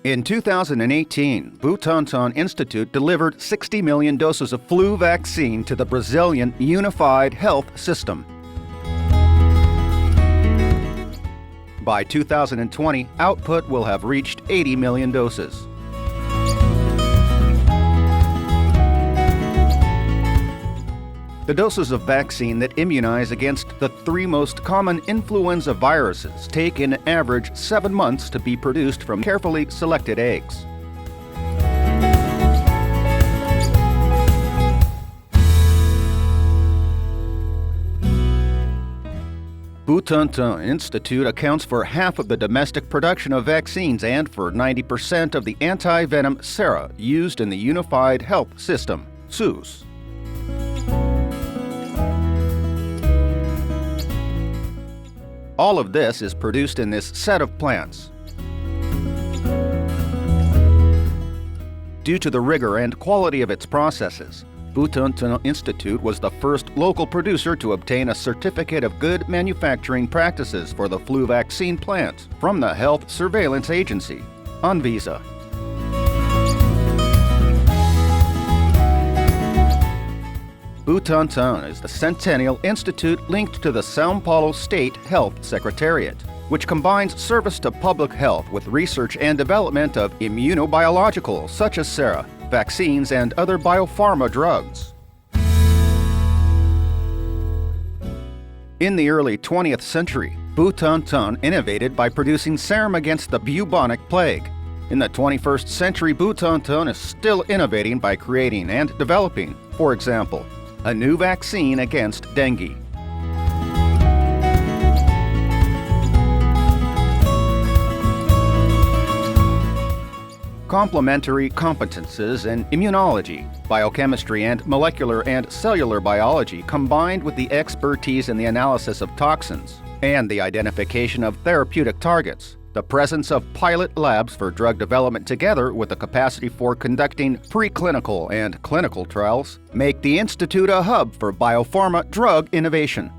In 2018, Butantan Institute delivered 60 million doses of flu vaccine to the Brazilian Unified Health System. By 2020, output will have reached 80 million doses. The doses of vaccine that immunize against the 3 most common influenza viruses take an average 7 months to be produced from carefully selected eggs. Butantan Institute accounts for half of the domestic production of vaccines and for 90% of the anti-venom sera used in the Unified Health System, seus. All of this is produced in this set of plants. Due to the rigor and quality of its processes, Butantan Institute was the first local producer to obtain a certificate of good manufacturing practices for the flu vaccine plant from the Health Surveillance Agency, Anvisa. Butantan is the Centennial Institute linked to the São Paulo State Health Secretariat, which combines service to public health with research and development of immunobiologicals such as sera, vaccines, and other biopharma drugs. In the early 20th century, Butantan innovated by producing serum against the bubonic plague. In the 21st century, Butantan is still innovating by creating and developing, for example, a new vaccine against dengue. Complementary competences in immunology, biochemistry, and molecular and cellular biology combined with the expertise in the analysis of toxins and the identification of therapeutic targets, the presence of pilot labs for drug development together with the capacity for conducting preclinical and clinical trials make the Institute a hub for biopharma drug innovation.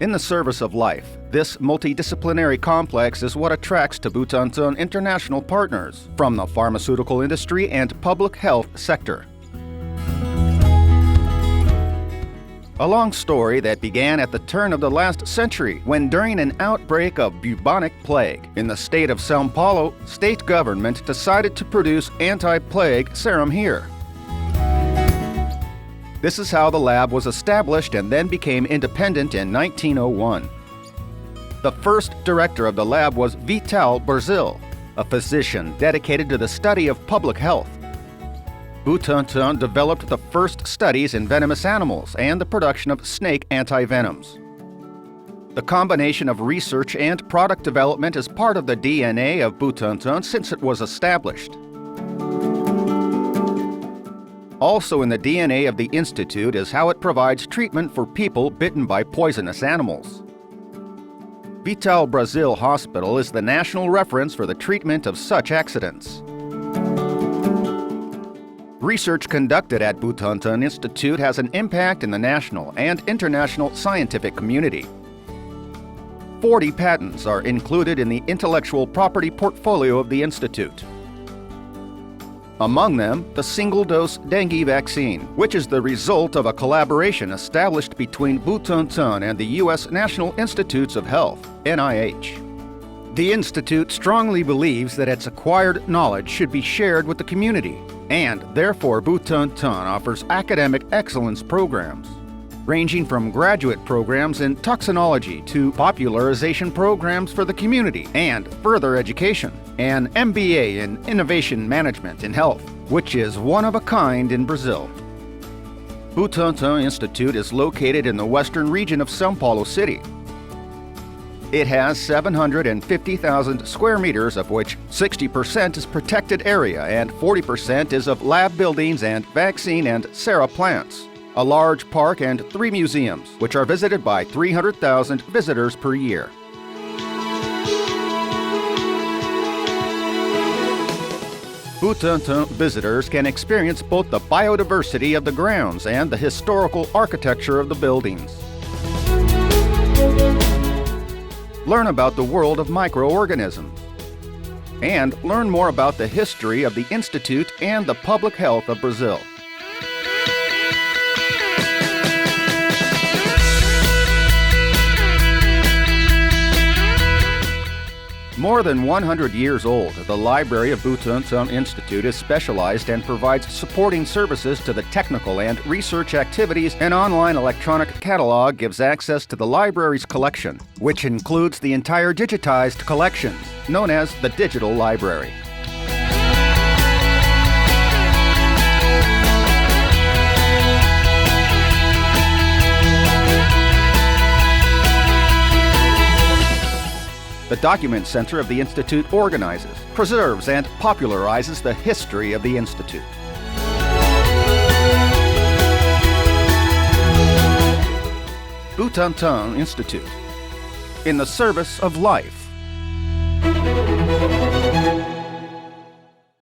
In the service of life, this multidisciplinary complex is what attracts to Butantan international partners from the pharmaceutical industry and public health sector. A long story that began at the turn of the last century when, during an outbreak of bubonic plague in the state of São Paulo, state government decided to produce anti-plague serum here. This is how the lab was established and then became independent in 1901. The first director of the lab was Vítor Brasil, a physician dedicated to the study of public health. Butantan developed the first studies in venomous animals and the production of snake antivenoms. The combination of research and product development is part of the DNA of Butantan since it was established. Also in the DNA of the Institute is how it provides treatment for people bitten by poisonous animals. Vítor Brasil Hospital is the national reference for the treatment of such accidents. Research conducted at Butantan Institute has an impact in the national and international scientific community. 40 patents are included in the intellectual property portfolio of the Institute. Among them, the single-dose dengue vaccine, which is the result of a collaboration established between Butantan and the U.S. National Institutes of Health, NIH. The Institute strongly believes that its acquired knowledge should be shared with the community, and therefore Butantan offers academic excellence programs, ranging from graduate programs in toxinology to popularization programs for the community and further education, an MBA in Innovation Management in Health, which is one of a kind in Brazil. Butantan Institute is located in the western region of São Paulo City. It has 750,000 square meters, of which 60% is protected area and 40% is of lab buildings and vaccine and sera plants, a large park and 3 museums, which are visited by 300,000 visitors per year. Butantan visitors can experience both the biodiversity of the grounds and the historical architecture of the buildings. learn about the world of microorganisms, and learn more about the history of the Institute and the public health of Brazil. More than 100 years old, the Library of Butantan Institute is specialized and provides supporting services to the technical and research activities. An online electronic catalog gives access to the library's collection, which includes the entire digitized collection, known as the Digital Library. The Document Center of the Institute organizes, preserves, and popularizes the history of the Institute. Butantan Institute, in the service of life.